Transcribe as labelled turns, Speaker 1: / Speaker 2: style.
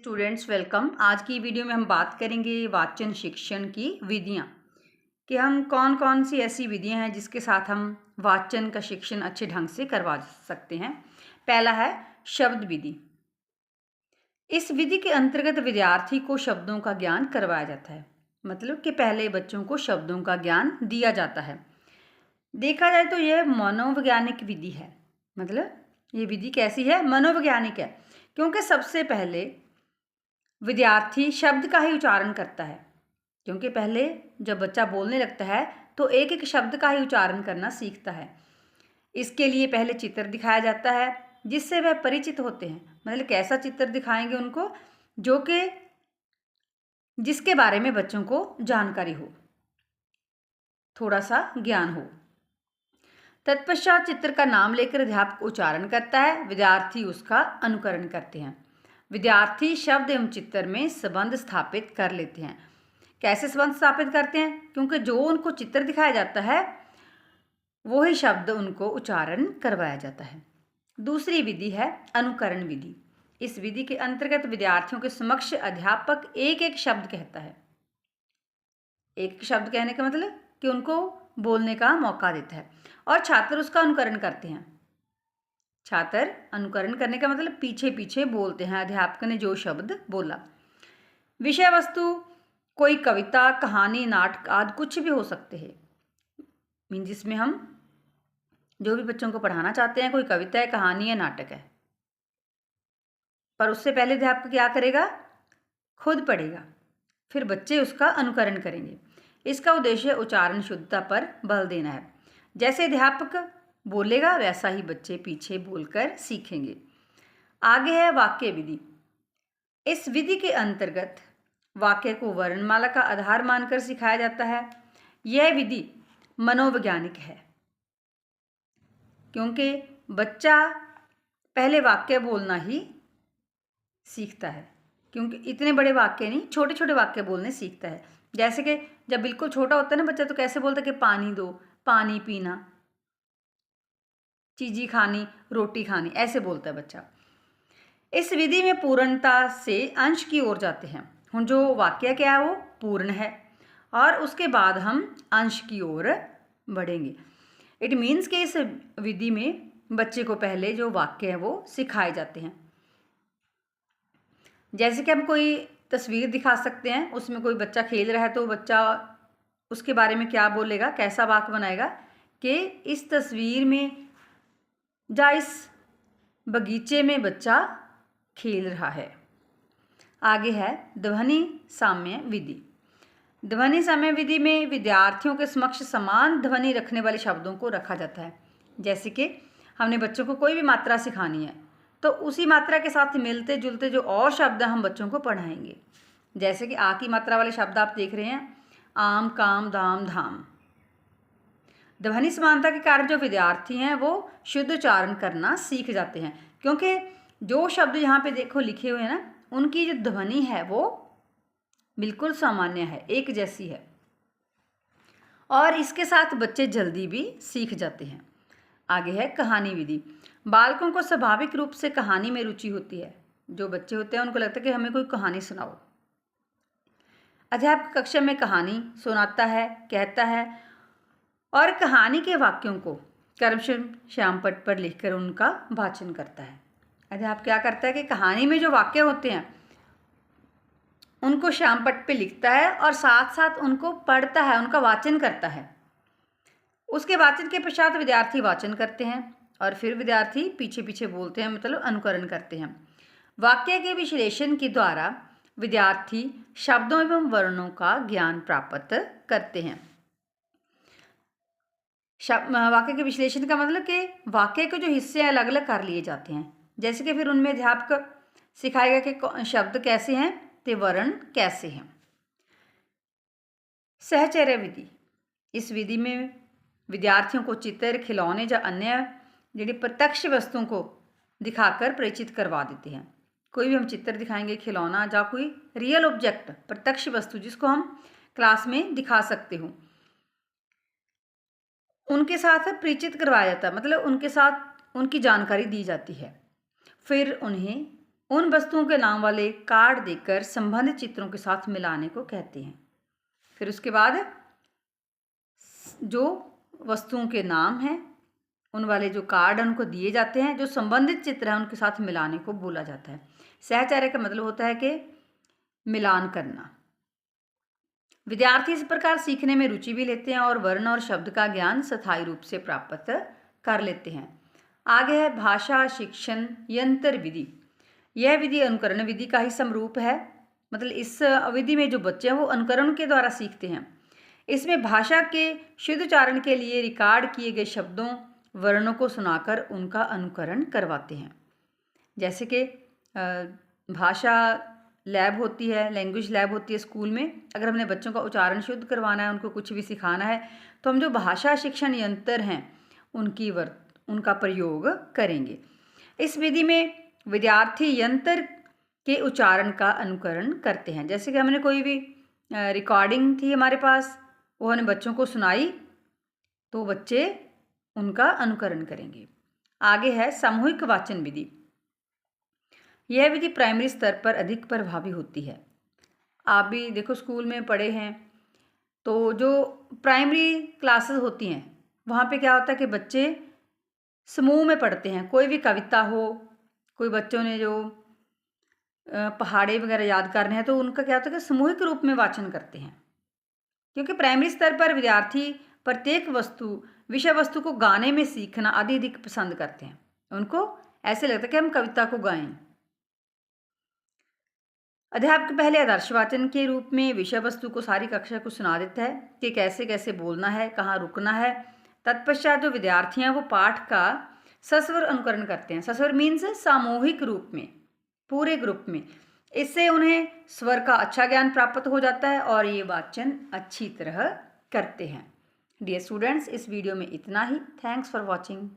Speaker 1: Students welcome. आज की video में हम बात करेंगे वाचन शिक्षण की विधियाँ कि हम कौन कौन सी ऐसी विधियाँ हैं जिसके साथ हम वाचन का शिक्षण अच्छे ढंग से करवा सकते हैं। पहला है शब्द विधि। इस विधि के अंतर्गत विद्यार्थी को शब्दों का ज्ञान करवाया जाता है, मतलब कि पहले बच्चों को शब्दों का ज्ञान दिया जाता है। देखा जाए तो यह मनोवैज्ञानिक विधि है, मतलब ये विधि कैसी है? मनोवैज्ञानिक है, क्योंकि सबसे पहले विद्यार्थी शब्द का ही उच्चारण करता है। क्योंकि पहले जब बच्चा बोलने लगता है तो एक एक शब्द का ही उच्चारण करना सीखता है। इसके लिए पहले चित्र दिखाया जाता है जिससे वह परिचित होते हैं। मतलब कैसा चित्र दिखाएंगे उनको? जो कि जिसके बारे में बच्चों को जानकारी हो, थोड़ा सा ज्ञान हो। तत्पश्चात चित्र का नाम लेकर अध्यापक उच्चारण करता है, विद्यार्थी उसका अनुकरण करते हैं। विद्यार्थी शब्द एवं चित्र में संबंध स्थापित कर लेते हैं। कैसे संबंध स्थापित करते हैं? क्योंकि जो उनको चित्र दिखाया जाता है वही शब्द उनको उच्चारण करवाया जाता है। दूसरी विधि है अनुकरण विधि। इस विधि के अंतर्गत विद्यार्थियों के समक्ष अध्यापक एक एक शब्द कहता है। एक शब्द कहने का मतलब कि उनको बोलने का मौका देता है और छात्र उसका अनुकरण करते हैं। छात्र अनुकरण करने का मतलब पीछे पीछे बोलते हैं अध्यापक ने जो शब्द बोला। विषय वस्तु कोई कविता, कहानी, नाटक आदि कुछ भी हो सकते हैं, जिसमें हम जो भी बच्चों को पढ़ाना चाहते हैं, कोई कविता है, कहानी है, नाटक है। पर उससे पहले अध्यापक क्या करेगा? खुद पढ़ेगा, फिर बच्चे उसका अनुकरण करेंगे। इसका उद्देश्य उच्चारण शुद्धता पर बल देना है। जैसे अध्यापक बोलेगा वैसा ही बच्चे पीछे बोलकर सीखेंगे। आगे है वाक्य विधि। इस विधि के अंतर्गत वाक्य को वर्णमाला का आधार मानकर सिखाया जाता है। यह विधि मनोवैज्ञानिक है, क्योंकि बच्चा पहले वाक्य बोलना ही सीखता है। क्योंकि इतने बड़े वाक्य नहीं, छोटे छोटे वाक्य बोलने सीखता है। जैसे कि जब बिल्कुल छोटा होता है ना बच्चा, तो कैसे बोलता है कि पानी दो, पानी पीना, चीज़ी खानी, रोटी खानी, ऐसे बोलता है बच्चा। इस विधि में पूर्णता से अंश की ओर जाते हैं। हम जो वाक्य क्या है वो पूर्ण है और उसके बाद हम अंश की ओर बढ़ेंगे। इट मीन्स कि इस विधि में बच्चे को पहले जो वाक्य है वो सिखाए जाते हैं। जैसे कि हम कोई तस्वीर दिखा सकते हैं, उसमें कोई बच्चा खेल रहा है तो बच्चा उसके बारे में क्या बोलेगा, कैसा वाक्य बनाएगा कि इस तस्वीर में या इस बगीचे में बच्चा खेल रहा है। आगे है ध्वनि साम्य विधि। ध्वनि साम्य विधि में विद्यार्थियों के समक्ष समान ध्वनि रखने वाले शब्दों को रखा जाता है। जैसे कि हमने बच्चों को कोई भी मात्रा सिखानी है तो उसी मात्रा के साथ मिलते जुलते जो और शब्द हम बच्चों को पढ़ाएंगे। जैसे कि आ की मात्रा वाले शब्द आप देख रहे हैं, आम, काम, दाम, धाम। ध्वनि समानता के कारण जो विद्यार्थी हैं वो शुद्ध उच्चारण करना सीख जाते हैं, क्योंकि जो शब्द यहाँ पे देखो लिखे हुए हैं ना, उनकी जो ध्वनि है वो बिल्कुल सामान्य है, एक जैसी है और इसके साथ बच्चे जल्दी भी सीख जाते हैं। आगे है कहानी विधि। बालकों को स्वाभाविक रूप से कहानी में रुचि होती है। जो बच्चे होते हैं उनको लगता है कि हमें कोई कहानी सुनाओ। अध्यापक कक्षा में कहानी सुनाता है, कहता है और कहानी के वाक्यों को क्रमशः श्यामपट्ट पर लिखकर उनका वाचन करता है। अध्यापक क्या करता है कि कहानी में जो वाक्य होते हैं उनको श्यामपट्ट पे लिखता है और साथ साथ उनको पढ़ता है, उनका वाचन करता है। उसके वाचन के पश्चात विद्यार्थी वाचन करते हैं और फिर विद्यार्थी पीछे पीछे बोलते हैं, मतलब अनुकरण करते हैं। वाक्य के विश्लेषण के द्वारा विद्यार्थी शब्दों एवं वर्णों का ज्ञान प्राप्त करते हैं। वाक्य के विश्लेषण का मतलब कि वाक्य के जो हिस्से अलग अलग कर लिए जाते हैं। जैसे कि फिर उनमें अध्यापक सिखाएगा कि शब्द कैसे हैं ते वर्ण कैसे हैं। सहचर्य विधि। इस विधि में विद्यार्थियों को चित्र, खिलौने या अन्य जी प्रत्यक्ष वस्तुओं को दिखाकर परिचित करवा देते हैं। कोई भी हम चित्र दिखाएंगे, खिलौना या कोई रियल ऑब्जेक्ट, प्रत्यक्ष वस्तु जिसको हम क्लास में दिखा सकते हो, उनके साथ परिचित करवाया जाता है, मतलब उनके साथ उनकी जानकारी दी जाती है। फिर उन्हें उन वस्तुओं के नाम वाले कार्ड देकर संबंधित चित्रों के साथ मिलाने को कहते हैं। फिर उसके बाद जो वस्तुओं के नाम हैं उन वाले जो कार्ड उनको दिए जाते हैं, जो संबंधित चित्र हैं उनके साथ मिलाने को बोला जाता है। सहचार्य का मतलब होता है कि मिलान करना। विद्यार्थी इस प्रकार सीखने में रुचि भी लेते हैं और वर्ण और शब्द का ज्ञान स्थायी रूप से प्राप्त कर लेते हैं। आगे है भाषा शिक्षण यंत्र विधि। यह विधि अनुकरण विधि का ही समरूप है। मतलब इस विधि में जो बच्चे हैं वो अनुकरण के द्वारा सीखते हैं। इसमें भाषा के शुद्ध उच्चारण के लिए रिकॉर्ड किए गए शब्दों वर्णों को सुनाकर उनका अनुकरण करवाते हैं। जैसे कि भाषा लैब होती है, लैंग्वेज लैब होती है स्कूल में। अगर हमने बच्चों का उच्चारण शुद्ध करवाना है, उनको कुछ भी सिखाना है, तो हम जो भाषा शिक्षण यंत्र हैं उनका प्रयोग करेंगे। इस विधि में विद्यार्थी यंत्र के उच्चारण का अनुकरण करते हैं। जैसे कि हमने कोई भी रिकॉर्डिंग थी हमारे पास, वो हमने बच्चों को सुनाई, तो बच्चे उनका अनुकरण करेंगे। आगे है सामूहिक वाचन विधि। यह विधि प्राइमरी स्तर पर अधिक प्रभावी होती है। आप भी देखो स्कूल में पढ़े हैं, तो जो प्राइमरी क्लासेस होती हैं वहाँ पे क्या होता है कि बच्चे समूह में पढ़ते हैं। कोई भी कविता हो, कोई बच्चों ने जो पहाड़े वगैरह याद करने हैं, तो उनका क्या होता है कि सामूहिक रूप में वाचन करते हैं। क्योंकि प्राइमरी स्तर पर विद्यार्थी प्रत्येक विषय वस्तु को गाने में सीखना अधिक पसंद करते हैं। उनको ऐसे लगता है कि हम कविता को गाएं। अध्यापक पहले आदर्श वाचन के रूप में विषय वस्तु को सारी कक्षा को सुना देता है कि कैसे कैसे बोलना है, कहाँ रुकना है। तत्पश्चात जो विद्यार्थी हैं वो पाठ का सस्वर अनुकरण करते हैं। सस्वर मीन्स सामूहिक रूप में, पूरे ग्रुप में। इससे उन्हें स्वर का अच्छा ज्ञान प्राप्त हो जाता है और ये वाचन अच्छी तरह करते हैं। डियर स्टूडेंट्स, इस वीडियो में इतना ही। Thanks for watching.